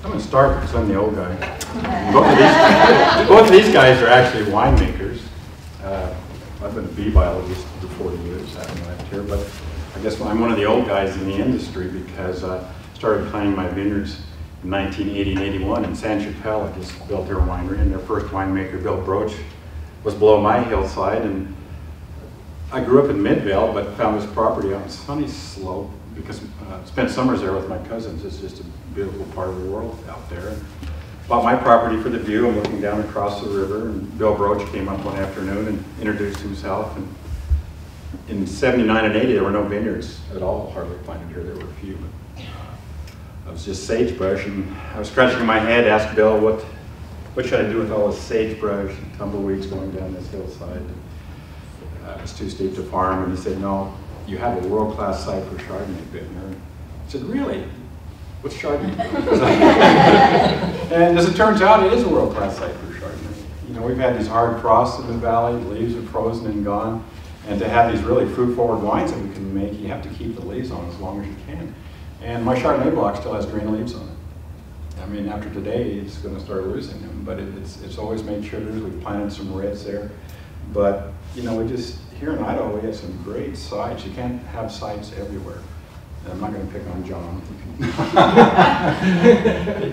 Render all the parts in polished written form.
I'm going to start because I'm the old guy. Both of these guys are actually winemakers. I've been a bee biologist for 40 years, having left here, but I guess I'm one of the old guys in the industry because I started planting my vineyards in 1980 and 81 in San Chapelle. I just built their winery, and their first winemaker, Bill Broach, was below my hillside. And I grew up in Midvale, but found this property out in Sunny Slope because I spent summers there with my cousins. It's just a beautiful part of the world out there. And bought my property for the view. I'm looking down across the river, and Bill Broach came up one afternoon and introduced himself. And in 79 and 80, there were no vineyards at all, hardly planted here. There were a few. But I was just sagebrush, and I was scratching my head, asked Bill, what should I do with all this sagebrush and tumbleweeds going down this hillside? It was too steep to farm, and he said, no, you have a world-class site for Chardonnay vineyard. I said, really? What's Chardonnay? And as it turns out, it is a world-class site for Chardonnay. You know, we've had these hard frosts in the valley, the leaves are frozen and gone, and to have these really fruit-forward wines that we can make, you have to keep the leaves on as long as you can. And my Chardonnay block still has green leaves on it. I mean, after today, it's going to start losing them, but it's always made sugars. We've planted some reds there. But, you know, here in Idaho, we have some great sites. You can't have sites everywhere. And I'm not going to pick on John.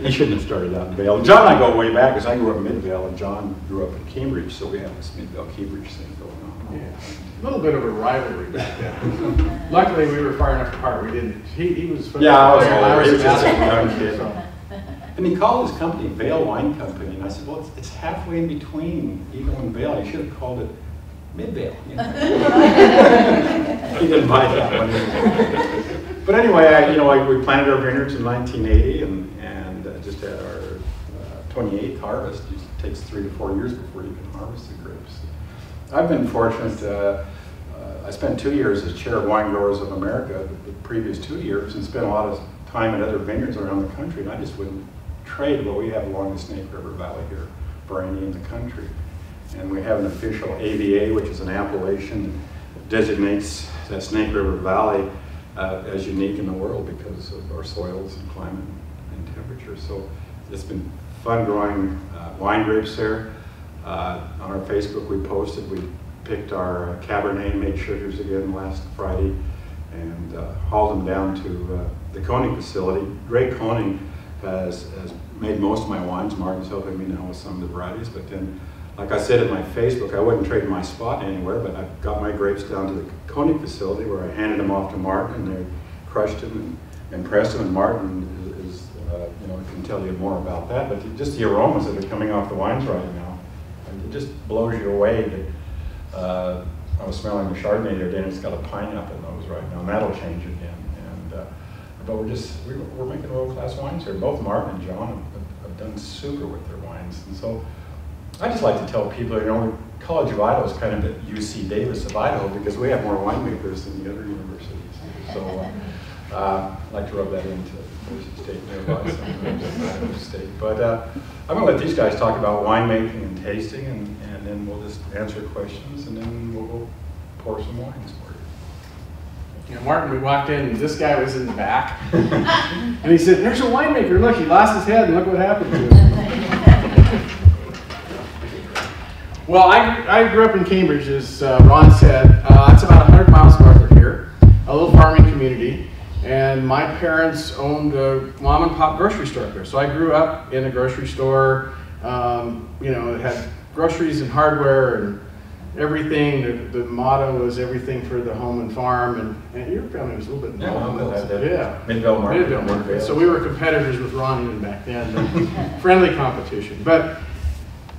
He shouldn't have started out in Vale. John and I go way back, because I grew up in Midvale, and John grew up in Cambridge, so we have this Midvale-Cambridge thing going on. Yeah. A little bit of a rivalry back then. Luckily, we were far enough apart. We didn't. He was. Yeah, I was just a young kid. So. And he called his company Vale Wine Company, and I said, well, it's halfway in between Eagle and Vale. You should have called it Midvale. You know? He didn't buy that one. But anyway, we planted our vineyards in 1980, and just had our 28th harvest. It takes 3 to 4 years before you can harvest the grapes. I've been fortunate. I spent 2 years as chair of Wine Growers of America the previous 2 years, and spent a lot of time at other vineyards around the country, and I just wouldn't trade what we have along the Snake River Valley here for any in the country. And we have an official AVA, which is an appellation that designates that Snake River Valley as unique in the world because of our soils and climate and temperature. So it's been fun growing wine grapes there. On our Facebook we posted, we picked our Cabernet made sugars again last Friday and hauled them down to the coning facility. Greg Koning has made most of my wines. Martin's helping me now with some of the varieties, but then, like I said in my Facebook, I wouldn't trade my spot anywhere, but I got my grapes down to the Koning facility where I handed them off to Martin, and they crushed them and pressed them, and Martin is can tell you more about that, but just the aromas that are coming off the wines right now, it just blows you away. That I was smelling the Chardonnay the other day, and it's got a pineapple nose right now, and that'll change again. But we're making world-class wines here. Both Martin and John have done super with their wines, and so I just like to tell people, the College of Idaho is kind of the UC Davis of Idaho because we have more winemakers than the other universities. So I like to rub that into Boise State nearby, sometimes Idaho State. But I'm going to let these guys talk about winemaking and tasting, and then we'll just answer questions, and then we'll go pour some wines for you. Yeah, Martin, we walked in, and this guy was in the back, and he said, "There's a winemaker. Look, he lost his head, and look what happened to him." Well, I grew up in Cambridge, as Ron said. It's about 100 miles north of here, a little farming community, and my parents owned a mom and pop grocery store up there. So I grew up in a grocery store. It had groceries and hardware and everything. The motto was everything for the home and farm, and your family was a little bit involved. Yeah, Midvale Market. So we were competitors with Ron even back then, friendly competition. But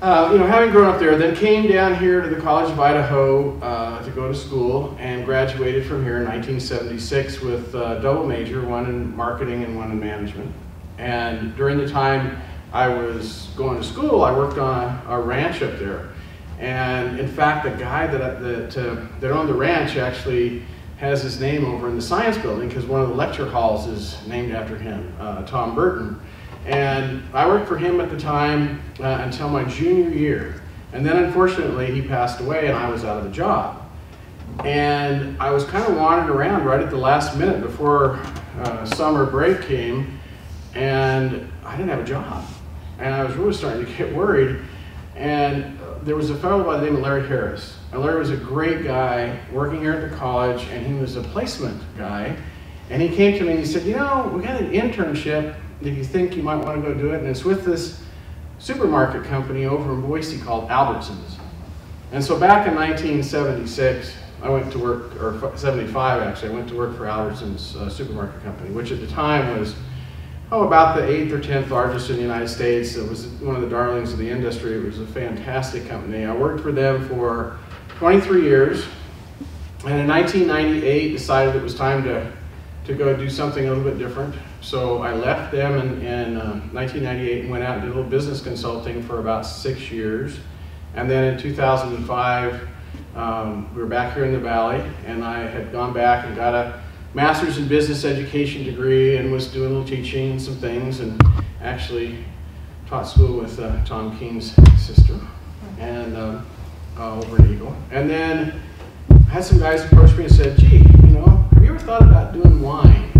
having grown up there, then came down here to the College of Idaho to go to school, and graduated from here in 1976 with a double major, one in marketing and one in management. And during the time I was going to school, I worked on a ranch up there. And in fact, the guy that owned the ranch actually has his name over in the science building because one of the lecture halls is named after him, Tom Burton. And I worked for him at the time until my junior year. And then unfortunately he passed away and I was out of the job. And I was kind of wandering around right at the last minute before summer break came. and I didn't have a job. And I was really starting to get worried. And there was a fellow by the name of Larry Harris. And Larry was a great guy working here at the college, and he was a placement guy. And he came to me and he said, you know, we got an internship. Do you think you might want to go do it? And it's with this supermarket company over in Boise called Albertsons. And so back in 1976, I went to work, or 75 actually, I went to work for Albertsons supermarket company, which at the time was, about the 8th or 10th largest in the United States. It was one of the darlings of the industry. It was a fantastic company. I worked for them for 23 years, and in 1998 decided it was time to go do something a little bit different. So I left them in 1998 and went out and did a little business consulting for about 6 years. And then in 2005, we were back here in the Valley, and I had gone back and got a master's in business education degree and was doing a little teaching and some things, and actually taught school with Tom King's sister and over in Eagle. And then I had some guys approach me and said, gee, you know, have you ever thought about doing wine?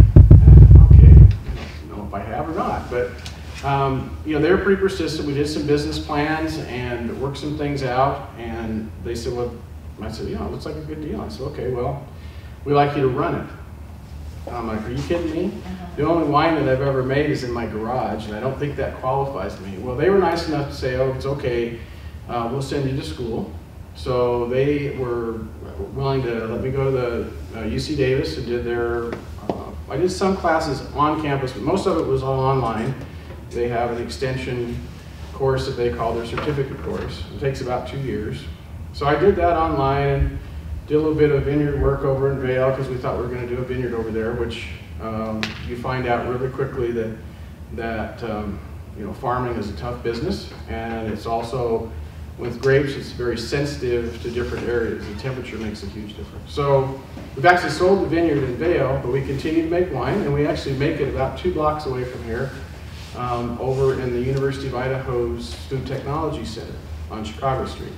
Okay, I don't know if I have or not, but you know, they were pretty persistent. We did some business plans and worked some things out, and they said, well, I said, you know, it looks like a good deal. I said, okay, well, we'd like you to run it. I'm like, are you kidding me? The only wine that I've ever made is in my garage, and I don't think that qualifies me. Well, they were nice enough to say, oh, it's okay, we'll send you to school. So they were willing to let me go to the UC Davis and did their, I did some classes on campus, but most of it was all online. They have an extension course that they call their certificate course. It takes about 2 years. So I did that online and did a little bit of vineyard work over in Vail because we thought we were going to do a vineyard over there, which you find out really quickly that you know, farming is a tough business, and it's also, with grapes, it's very sensitive to different areas. The temperature makes a huge difference. So we've actually sold the vineyard in Vail, but we continue to make wine, and we actually make it about 2 blocks away from here, over in the University of Idaho's Food Technology Center on Chicago Street.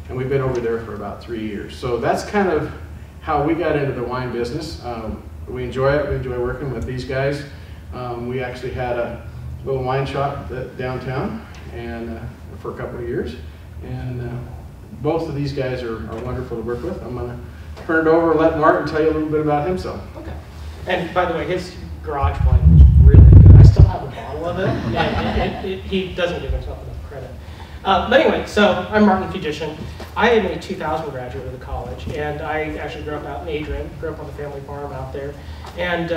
And we've been over there for about 3 years. So that's kind of how we got into the wine business. We enjoy it. We enjoy working with these guys. We actually had a little wine shop downtown and for a couple of years. And both of these guys are wonderful to work with. I'm going to turn it over and let Martin tell you a little bit about himself. Okay. And by the way, his garage wine was really good. I still have a bottle of it. And he doesn't give himself enough credit. But anyway, so I'm Martin Fugician. I am a 2000 graduate of the college, and I actually grew up out in Adrian, grew up on the family farm out there. And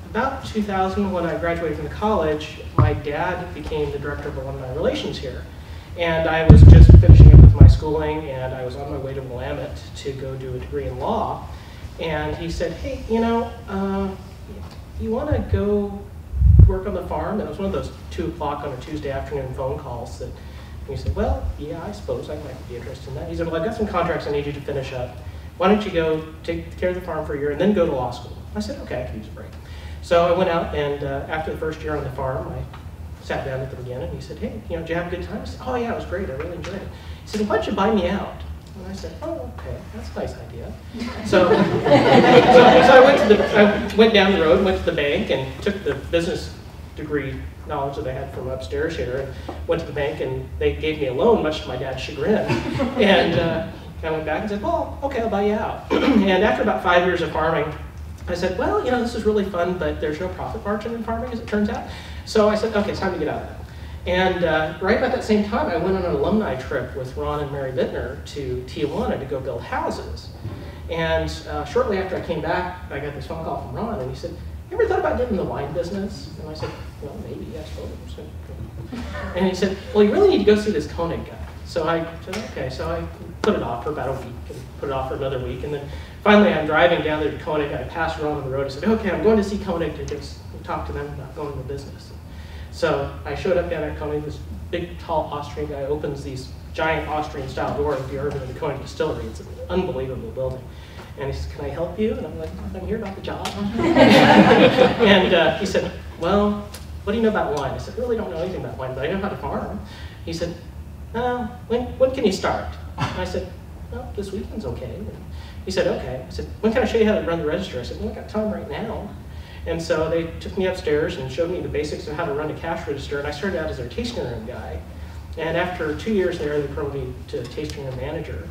about 2000, when I graduated from the college, my dad became the director of alumni relations here. And I was just finishing up with my schooling, and I was on my way to Willamette to go do a degree in law. And he said, hey, you know, you want to go work on the farm? And it was one of those 2 o'clock on a Tuesday afternoon phone calls that we said, well, yeah, I suppose I might be interested in that. He said, well, I've got some contracts I need you to finish up. Why don't you go take care of the farm for a year and then go to law school? I said, okay, I can use a break. So I went out, and after the first year on the farm, I sat down at the beginning, and he said, hey, you know, did you have a good time? I said, oh yeah, it was great, I really enjoyed it. He said, well, why don't you buy me out? And I said, oh, okay, that's a nice idea. So, I went down the road, went to the bank, and took the business degree knowledge that I had from upstairs here, and went to the bank, and they gave me a loan, much to my dad's chagrin. And I went back and said, well, okay, I'll buy you out. And after about 5 years of farming, I said, well, you know, this is really fun, but there's no profit margin in farming, as it turns out. So I said, okay, it's time to get out of that. And right about that same time, I went on an alumni trip with Ron and Mary Bittner to Tijuana to go build houses. And shortly after I came back, I got this phone call from Ron, and he said, you ever thought about getting in the wine business? And I said, well, maybe, I suppose. And he said, well, you really need to go see this Koenig guy. So I said, okay. So I put it off for about a week, and put it off for another week. And then finally, I'm driving down there to Koenig. I passed Ron on the road. I said, okay, I'm going to see Koenig to just talk to them about going into business. So I showed up down at Koenig. This big, tall Austrian guy opens these giant Austrian-style doors at the urban of the Koenig distillery. It's an unbelievable building. And he said, can I help you? And I'm like, I'm here about the job. And he said, well, what do you know about wine? I said, I really don't know anything about wine, but I know how to farm. He said, when can you start? And I said, well, this weekend's okay. And he said, okay. I said, when can I show you how to run the register? I said, well, I got time right now. And so they took me upstairs and showed me the basics of how to run a cash register, and I started out as their tasting room guy. And after 2 years there, they promoted me to tasting room manager.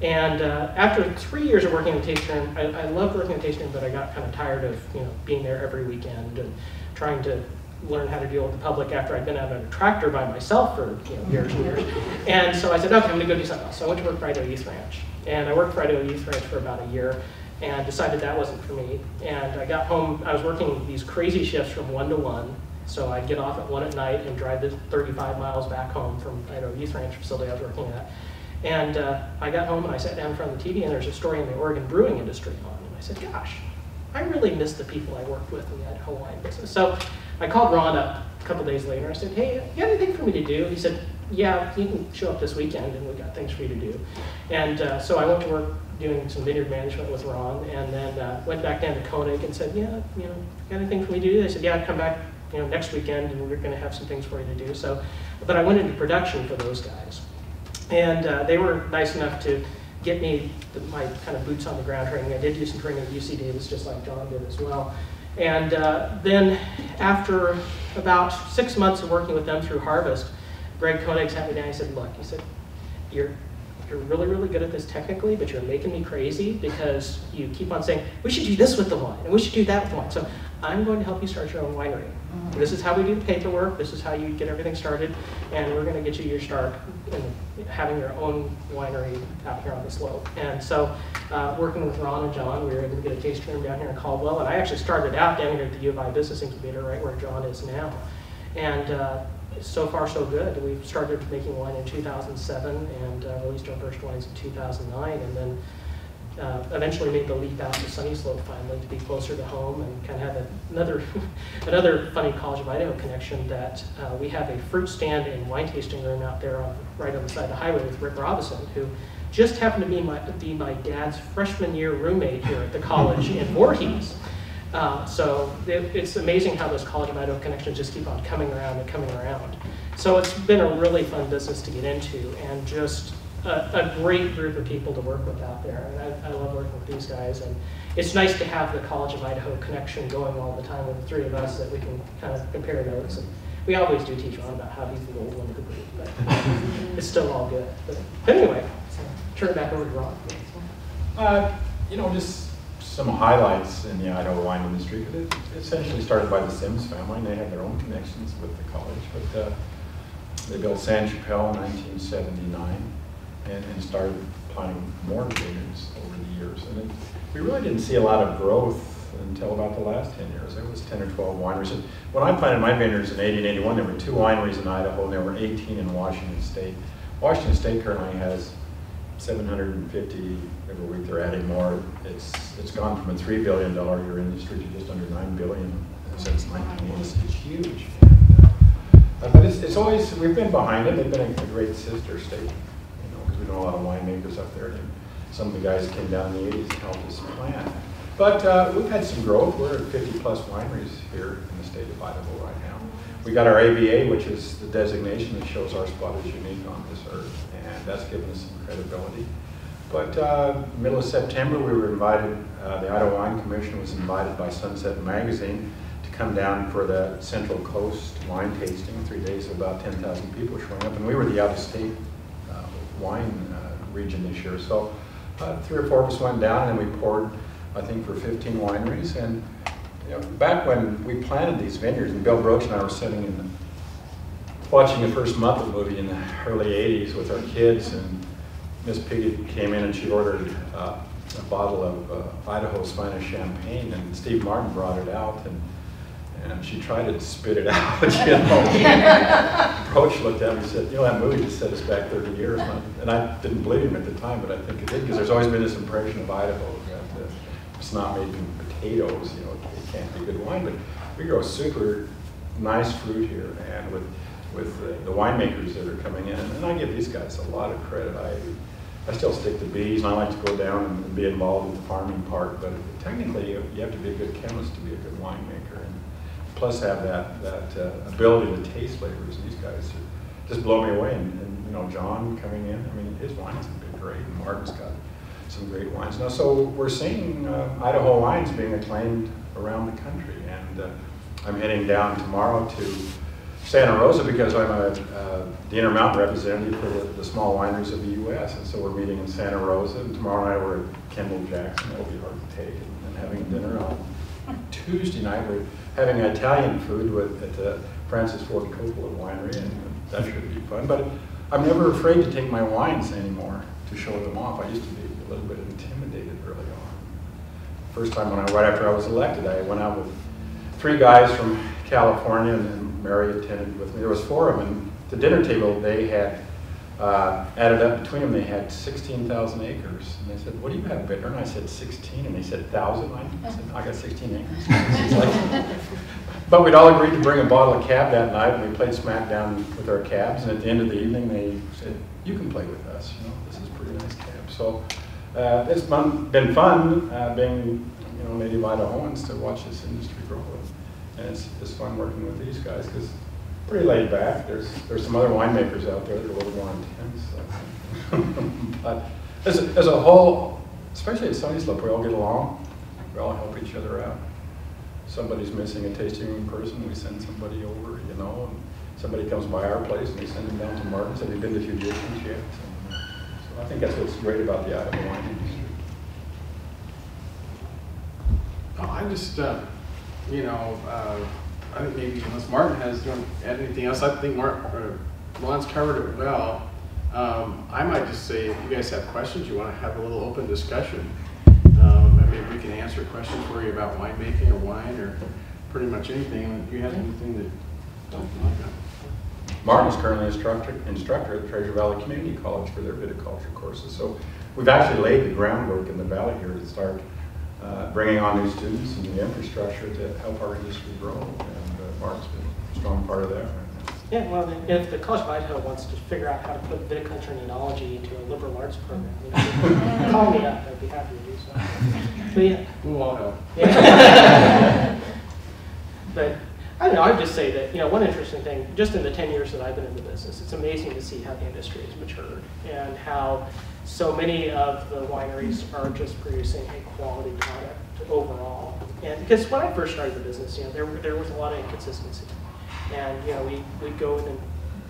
And after 3 years of working in the tasting room, I loved working in the tasting room, but I got kind of tired of being there every weekend and trying to learn how to deal with the public after I'd been out on a tractor by myself for years and years. And so I said, okay, I'm gonna go do something else. So I went to work for Idaho Youth Ranch. And I worked for Idaho Youth Ranch for about a year and decided that wasn't for me. And I got home, I was working these crazy shifts from 1 to 1. So I'd get off at 1 at night and drive the 35 miles back home from Idaho Youth Ranch facility I was working at. And I got home and I sat down in front of the TV, and there's a story in the Oregon brewing industry on. And I said, gosh, I really miss the people I worked with in the Idaho wine business. So I called Ron up a couple days later. I said, hey, you got anything for me to do? He said, yeah, you can show up this weekend and we got things for you to do. And so I went to work doing some vineyard management with Ron, and then went back down to Koenig and said, yeah, got anything for me to do? They said, yeah, I'd come back next weekend and we're gonna have some things for you to do. So, but I went into production for those guys. And they were nice enough to get me my kind of boots on the ground training. I did do some training at UC Davis, just like John did as well. And then after about 6 months of working with them through Harvest, Greg Koenig sat me down and he said, look, he said, you're really, really good at this technically, but you're making me crazy because you keep on saying, we should do this with the wine, and we should do that with the wine. So I'm going to help you start your own winery. This is how we do the paperwork, this is how you get everything started, and we're going to get you your start in having your own winery out here on the slope. And so working with Ron and John, we were able to get a tasting room down here in Caldwell, and I actually started out down here at the U of I Business Incubator, right where John is now. And so far so good. We started making wine in 2007 and released our first wines in 2009, and then eventually made the leap out to Sunny Slope finally to be closer to home, and kind of have another funny College of Idaho connection that we have a fruit stand and wine tasting room out there right on the side of the highway with Rick Robinson, who just happened to be my dad's freshman year roommate here at the college in Voorhees. So it's amazing how those College of Idaho connections just keep on coming around and coming around. So it's been a really fun business to get into, and just a great group of people to work with out there. And I love working with these guys. And it's nice to have the College of Idaho connection going all the time with the three of us, that we can kind of compare notes. And we always do teach Ron about how he's the old one of the group, but it's still all good. But anyway, turn it back over to Ron. Just some highlights in the Idaho wine industry. It essentially started by the Sims family, and they had their own connections with the college. But they built San Chapelle in 1979 and started planting more vineyards over the years. And we really didn't see a lot of growth until about the last 10 years. There was 10 or 12 wineries. And when I planted my vineyards in 80 and 81, there were 2 wineries in Idaho, and there were 18 in Washington State. Washington State currently has 750 every week. They're adding more. It's gone from a $3 billion a year industry to just under $9 billion since 1980. It's huge. But it's always, we've been behind it. They've been a great sister state, because we know a lot of winemakers up there. And some of the guys came down in the 80s and helped us plan. But we've had some growth. We're at 50 plus wineries here in the state of Idaho right now. We got our ABA, which is the designation that shows our spot is unique on this earth, and that's given us some credibility. But middle of September, we were invited, the Idaho Wine Commission was invited by Sunset Magazine to come down for the Central Coast wine tasting, 3 days of about 10,000 people showing up, and we were the out-of-state wine region this year. So 3 or 4 of us went down, and then we poured, I think, for 15 wineries. And back when we planted these vineyards, and Bill Brooks and I were sitting in watching the first Muppet movie in the early 80s with our kids, and Miss Piggy came in and she ordered a bottle of Idaho's finest champagne, and Steve Martin brought it out, and she tried to spit it out. Brooks looked at me and said, that movie just set us back 30 years. And I didn't believe him at the time, but I think it did, because there's always been this impression of Idaho that it's not made from potatoes, it can't be good wine. But we grow super nice fruit here, and with the winemakers that are coming in, and I give these guys a lot of credit. I still stick to bees, and I like to go down and be involved with the farming part, but technically you have to be a good chemist to be a good winemaker, and plus have that ability to taste flavors. These guys just blow me away, and John coming in, his wines have been great, and Martin's got some great wines now. So we're seeing Idaho wines being acclaimed around the country, and I'm heading down tomorrow to Santa Rosa because I'm the Intermountain representative for the small wineries of the U.S. And so we're meeting in Santa Rosa, and tomorrow night we're at Kendall Jackson. That'll be hard to take, and having dinner on Tuesday night. We're having Italian food at the Francis Ford Coppola Winery, and that should be fun. But I'm never afraid to take my wines anymore to show them off. I used to be a little bit intimidated early on. First time right after I was elected, I went out with 3 guys from California, and then Mary attended with me. There was 4 of them, and the dinner table they had added up between them. They had 16,000 acres, and they said, "What do you have, Bittner?" And I said 16, and they said 1,000. I said, "I got 16 acres." But we'd all agreed to bring a bottle of cab that night, and we played smackdown with our cabs. And at the end of the evening, they said, "You can play with us. You know, this is a pretty nice cab." So it's been fun being native Idahoans to watch this industry grow. And it's fun working with these guys because pretty laid back. There's some other winemakers out there that are a little more intense. But as a whole, especially at Sunny Slope, we all get along. We all help each other out. Somebody's missing a tasting room person, we send somebody over, and somebody comes by our place and we send them down to Martin's. Have you been to Traditions yet? So I think that's what's great about the Idaho wine industry. Oh, I just, I think maybe unless Martin has add anything else, I think Lon's covered it well. I might just say, if you guys have questions, you want to have a little open discussion. Maybe we can answer questions for you about winemaking or wine or pretty much anything. If you have anything that don't like that. Martin's currently instructor at Treasure Valley Community College for their viticulture courses. So we've actually laid the groundwork in the valley here to start bringing on new students and the infrastructure to help our industry grow. And Martin's been a strong part of that. Yeah, well, if the College of Idaho wants to figure out how to put viticulture and enology into a liberal arts program, call me up. I'd be happy to do so. But yeah. We'll all help. Yeah. But I don't know, I'd just say that, one interesting thing, just in the 10 years that I've been in the business, it's amazing to see how the industry has matured and how so many of the wineries are just producing a quality product overall. And because when I first started the business, there was a lot of inconsistency. And we'd go in and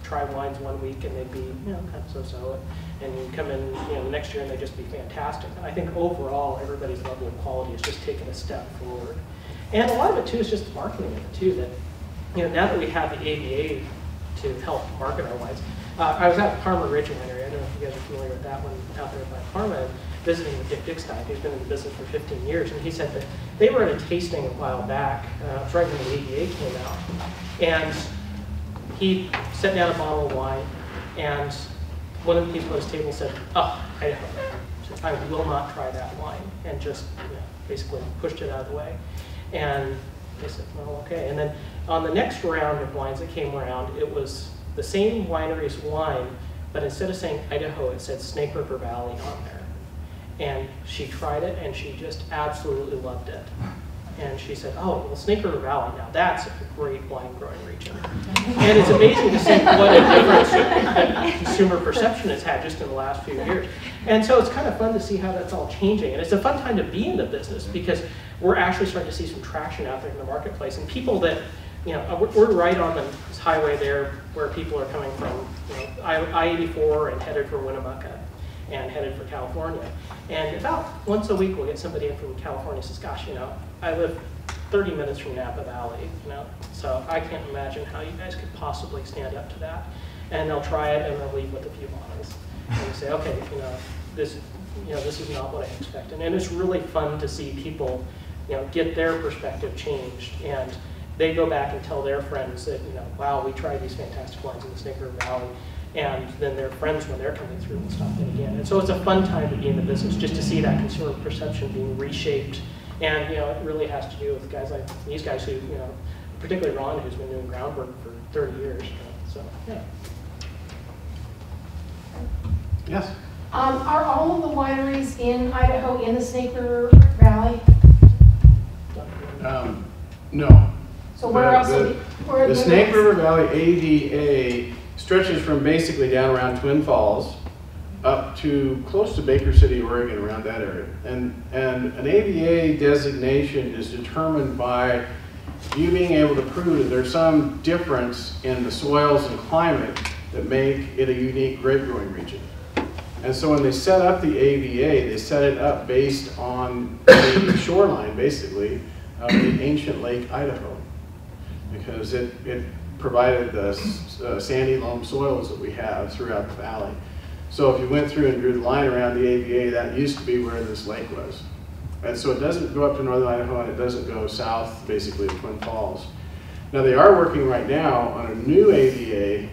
try wines one week and they'd be kind of so-so, and you'd come in the next year and they'd just be fantastic. And I think overall everybody's level of quality has just taken a step forward. And a lot of it too is just marketing it too. That now that we have the AVA to help market our wines. I was at Parma Ridge Winery. I don't know if you guys are familiar with that one out there by Parma. Visiting with Dick Dickstein, who's been in the business for 15 years, and he said that they were at a tasting a while back, right when the AVA came out, and he set down a bottle of wine, and one of the people at his table said, "Oh, Idaho, I will not try that wine," and just basically pushed it out of the way. And they said, "Well, okay." And then on the next round of wines that came around, it was the same winery's wine, but instead of saying Idaho, it said Snake River Valley on there. And she tried it, and she just absolutely loved it. And she said, "Oh, well, Snake River Valley, now that's a great wine growing region." And it's amazing to see what a difference that consumer perception has had just in the last few years. And so it's kind of fun to see how that's all changing. And it's a fun time to be in the business because we're actually starting to see some traction out there in the marketplace. And people that, we're right on this highway there where people are coming from, I-84 and headed for Winnemucca and headed for California. And about once a week we'll get somebody in from California who says, "Gosh, I live 30 minutes from Napa Valley, so I can't imagine how you guys could possibly stand up to that." And they'll try it and they'll leave with a few bottles. And they say, "Okay, this is not what I expected." And it's really fun to see people, get their perspective changed, and they go back and tell their friends that, "Wow, we tried these fantastic wines in the Snake River Valley." And then their friends, when they're coming through, will stop in again. And so it's a fun time to be in the business, just to see that consumer perception being reshaped. And it really has to do with guys like these guys who, particularly Ron, who's been doing groundwork for 30 years. So yeah. Yes. Are all of the wineries in Idaho in the Snake River Valley? No. So where else? The Snake River Valley AVA stretches from basically down around Twin Falls up to close to Baker City, Oregon, around that area. And an AVA designation is determined by you being able to prove that there's some difference in the soils and climate that make it a unique grape growing region. And so when they set up the AVA, they set it up based on the shoreline, basically, of the ancient Lake Idaho, because it provided the sandy loam soils that we have throughout the valley. So if you went through and drew the line around the AVA, that used to be where this lake was. And so it doesn't go up to northern Idaho, and it doesn't go south, basically, to Twin Falls. Now they are working right now on a new AVA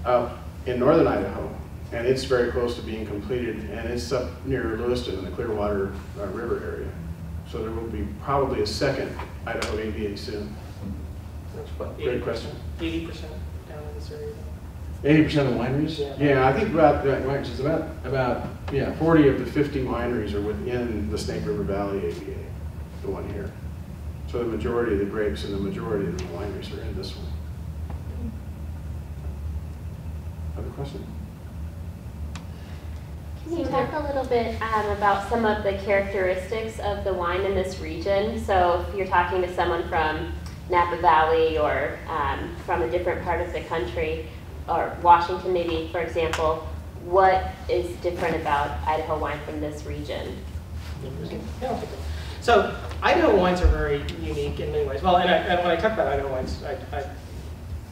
up in northern Idaho, and it's very close to being completed, and it's up near Lewiston in the Clearwater River area. So there will be probably a second Idaho AVA soon. That's what, Great question. 80% down in this area. 80% of the wineries? Yeah, I think about 40 of the 50 wineries are within the Snake River Valley AVA, the one here. So the majority of the grapes and the majority of the wineries are in this one. Other question? Can you talk a little bit about some of the characteristics of the wine in this region? So if you're talking to someone from Napa Valley or from a different part of the country, or Washington maybe, for example, what is different about Idaho wine from this region? So Idaho wines are very unique in many ways. Well, and when I talk about Idaho wines,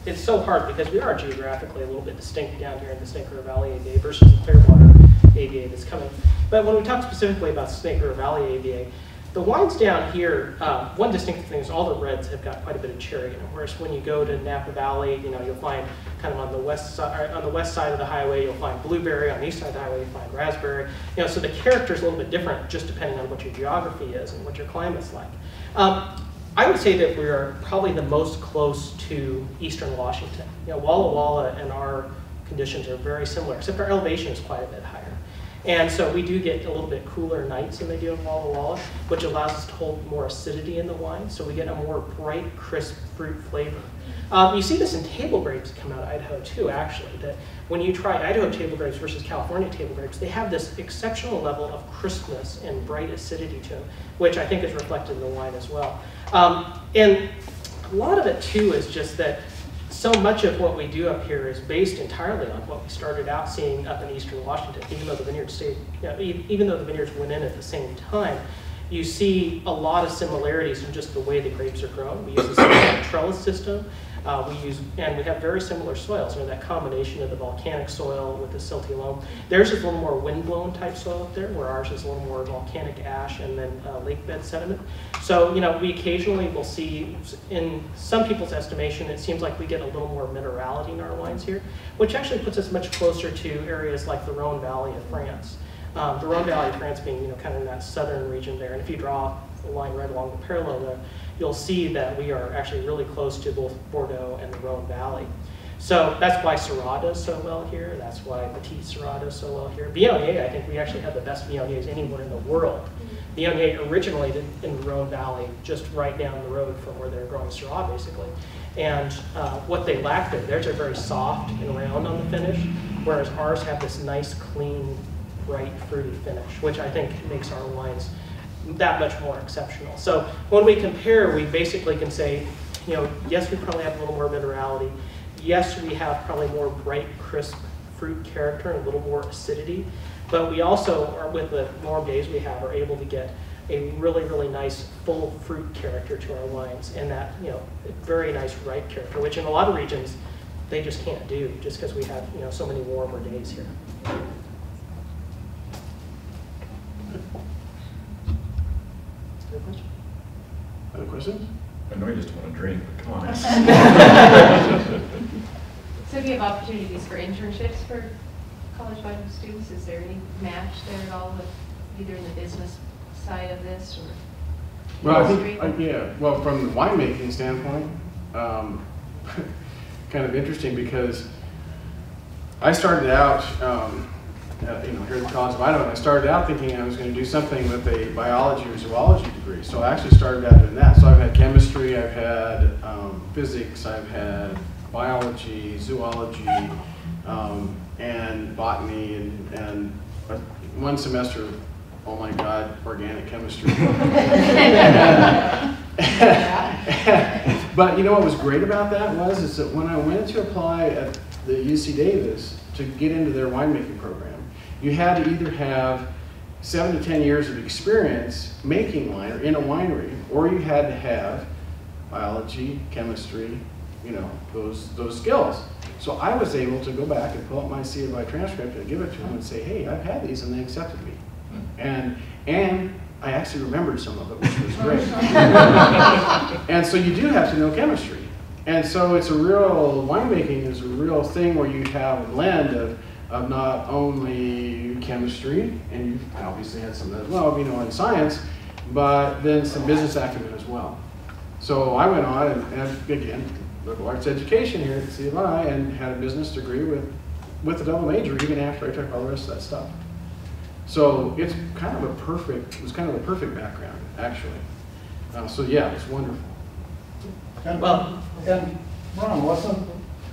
it's so hard because we are geographically a little bit distinct down here in the Snake River Valley AVA versus the Clearwater AVA that's coming. But when we talk specifically about Snake River Valley AVA, the wines down here, one distinctive thing is all the reds have got quite a bit of cherry in them. Whereas when you go to Napa Valley, you'll find kind of on the west side of the highway, you'll find blueberry. On the east side of the highway, you'll find raspberry. So the character is a little bit different just depending on what your geography is and what your climate's like. I would say that we are probably the most close to eastern Washington. Walla Walla and our conditions are very similar, except our elevation is quite a bit higher. And so we do get a little bit cooler nights than they do in Walla Walla, which allows us to hold more acidity in the wine, so we get a more bright, crisp fruit flavor. You see this in table grapes that come out of Idaho too, actually, that when you try Idaho table grapes versus California table grapes, they have this exceptional level of crispness and bright acidity to them, which I think is reflected in the wine as well. And a lot of it too is just that so much of what we do up here is based entirely on what we started out seeing up in eastern Washington. Even though the vineyards stayed, even though the vineyards went in at the same time, you see a lot of similarities in just the way the grapes are grown. We use the same trellis system. We have very similar soils. That combination of the volcanic soil with the silty loam. Theirs is a little more windblown type soil up there, where ours is a little more volcanic ash and then lake bed sediment. So, we occasionally will see, in some people's estimation, it seems like we get a little more minerality in our wines here, which actually puts us much closer to areas like the Rhone Valley of France. The Rhone Valley of France being, kind of in that southern region there. And if you draw a line right along the parallel there, you'll see that we are actually really close to both Bordeaux and the Rhone Valley. So that's why Syrah does so well here. That's why Petit Syrah does so well here. Viognier, I think we actually have the best Viogniers anywhere in the world. Viognier originated in the Rhone Valley, just right down the road from where they're growing Syrah, basically. And what they lack there, theirs are very soft and round on the finish, whereas ours have this nice, clean, bright, fruity finish, which I think makes our wines that much more exceptional. So when we compare, we basically can say, yes, we probably have a little more minerality. Yes, we have probably more bright, crisp fruit character and a little more acidity. But we also, with the warm days we have, are able to get a really, really nice full fruit character to our wines, and that, very nice ripe character, which in a lot of regions they just can't do, just because we have, so many warmer days here. Other questions? I know you just want to drink, but come on. So do you have opportunities for internships for college Bible students? Is there any match there at all with either in the business side of this or? Well, I think, well, from the winemaking standpoint, kind of interesting because I started out, here at the College of Idaho, and I started out thinking I was going to do something with a biology or zoology degree. So I actually started out doing that. So I've had chemistry, I've had physics, I've had biology, zoology, and botany, and one semester, oh my God, organic chemistry. But you know what was great about that is that when I went to apply at the UC Davis to get into their winemaking program, you had to either have 7 to 10 years of experience making wine or in a winery, or you had to have biology, chemistry, you know, those skills. So I was able to go back and pull up my C of I transcript and give it to them and say, hey, I've had these and they accepted me. And I actually remembered some of it, which was great. And so you do have to know chemistry. And so it's a real, winemaking is a real thing where you have a blend of not only chemistry, and you obviously had some as well, you know, in science, but then some business acumen as well. So I went on and again, liberal arts education here at the C of I, and had a business degree with a double major even after I took all the rest of that stuff. So it's kind of a perfect, it was kind of a perfect background, actually. So yeah, it's wonderful. And Ron, wasn't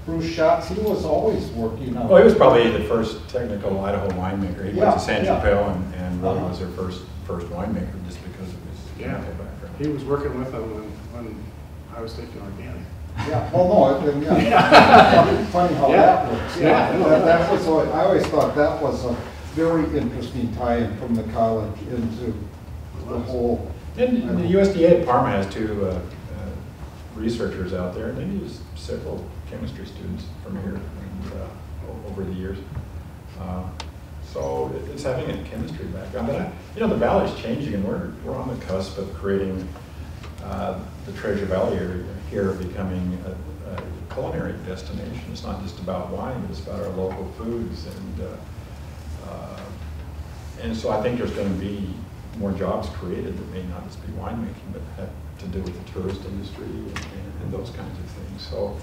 Bruce Schatz, he was always working on... Well, he was probably the first technical Idaho winemaker. He went to San Yeah. Chapelle and really was their first winemaker just because of his technical background. He was working with them when I was taking organic. Yeah, well, no, yeah. Funny how that works. Yeah. That was, I always thought that was a very interesting tie-in from the college into the whole... And the USDA department has two researchers out there, and they use several chemistry students from here and, over the years. So it's having a chemistry background. But you know, the valley's changing, and we're on the cusp of creating the Treasure Valley area here becoming a culinary destination. It's not just about wine, but it's about our local foods. And so I think there's going to be more jobs created that may not just be winemaking, but have to do with the tourist industry and those kinds of things. So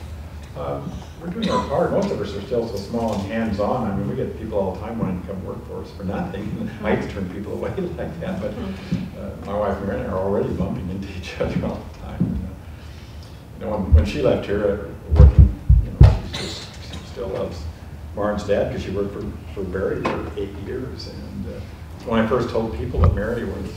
we're doing our part. Most of us are still so small and hands-on. I mean, we get people all the time wanting to come work for us for nothing. I hate to turn people away like that, but my wife and Miranda are already bumping into each other all the time. And, you know, when she left here working, you know, she still loves Martin's dad because she worked for Barry for 8 years. And when I first told people that Mary was,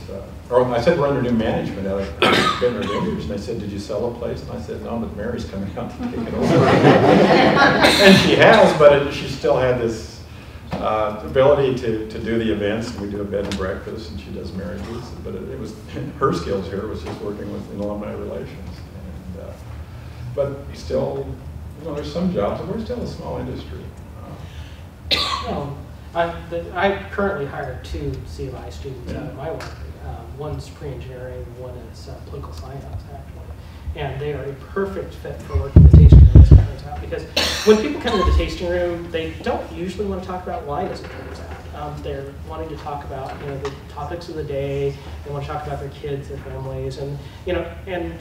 or I said we're under new management out of Bittner Vineyards, and they said, did you sell a place? And I said, no, but Mary's coming out to take it over. And she has, but she still had this ability to do the events. And we do a bed and breakfast, and she does marriages. But it was her skills here was just working in alumni relations. And, but still, you know, there's some jobs, and we're still a small industry. I currently hire 2 C of I students out of my work. One's pre-engineering, one is political science, actually. And they are a perfect fit for working in the tasting room, as it turns out. Because when people come into the tasting room, they don't usually want to talk about wine, as it turns out. They're wanting to talk about, you know, the topics of the day. They want to talk about their kids, their families, and you know, and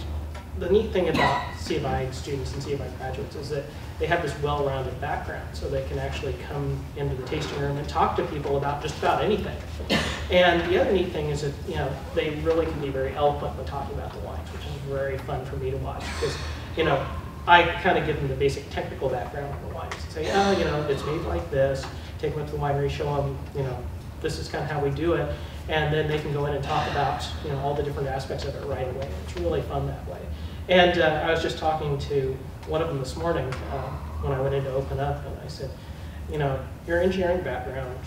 the neat thing about C of I students and C of I graduates is that they have this well-rounded background, so they can actually come into the tasting room and talk to people about just about anything. And the other neat thing is that, you know, they really can be very eloquent when talking about the wines, which is very fun for me to watch because, you know, I kind of give them the basic technical background on the wines and say, oh, you know, it's made like this. Take them up to the winery, show them, you know, this is kind of how we do it, and then they can go in and talk about, you know, all the different aspects of it right away. It's really fun that way. And I was just talking to one of them this morning when I went in to open up, and I said, you know, your engineering background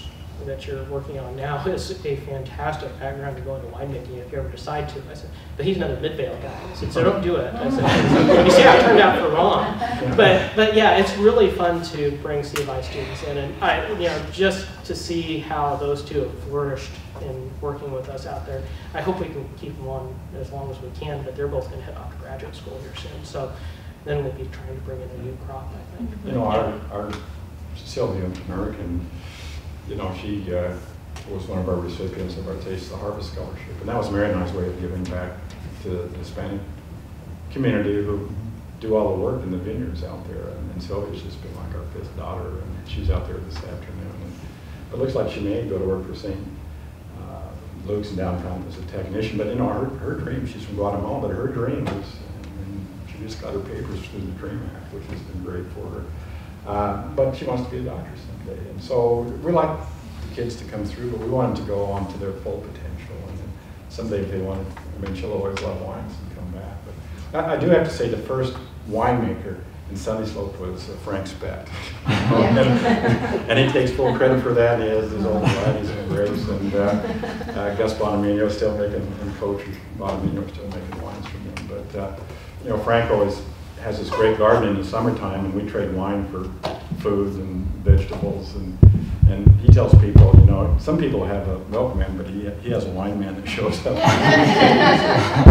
that you're working on now is a fantastic background to go into winemaking if you ever decide to. I said, but he's another Midvale guy. I said, so don't do it. I said, you see how it turned out for Ron. But yeah, it's really fun to bring C of I students in, and I, you know, just to see how those two have flourished in working with us out there. I hope we can keep them on as long as we can, but they're both going to head off to graduate school here soon. So then we'll be trying to bring in a new crop, I think. You know, our Sylvia American, you know, she was one of our recipients of our Taste the Harvest Scholarship. And that was Mary and I's way of giving back to the Hispanic community who do all the work in the vineyards out there. And Sylvia's just been like our 5th daughter, and she's out there this afternoon. And it looks like she may go to work for St. Luke's in downtown as a technician. But, you know, her dream, she's from Guatemala, but her dream is, and she just got her papers through the DREAM Act, which has been great for her. But she wants to be a doctor someday. And so we like the kids to come through, but we want them to go on to their full potential. And then someday if they want to, I mean, she'll always love wines and come back. I do have to say the first winemaker in Sunny Slope was Frank Specht. And he takes full credit for that. He has his own varieties of grapes, and Gus Bonamino is still making, and Coach Bonamino is still making wines from him. But you know, Frank always has this great garden in the summertime, and we trade wine for food and vegetables, and he tells people, you know, some people have a milkman, but he has a wine man that shows up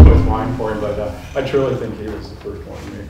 with wine for him. But I truly think he was the first winemaker.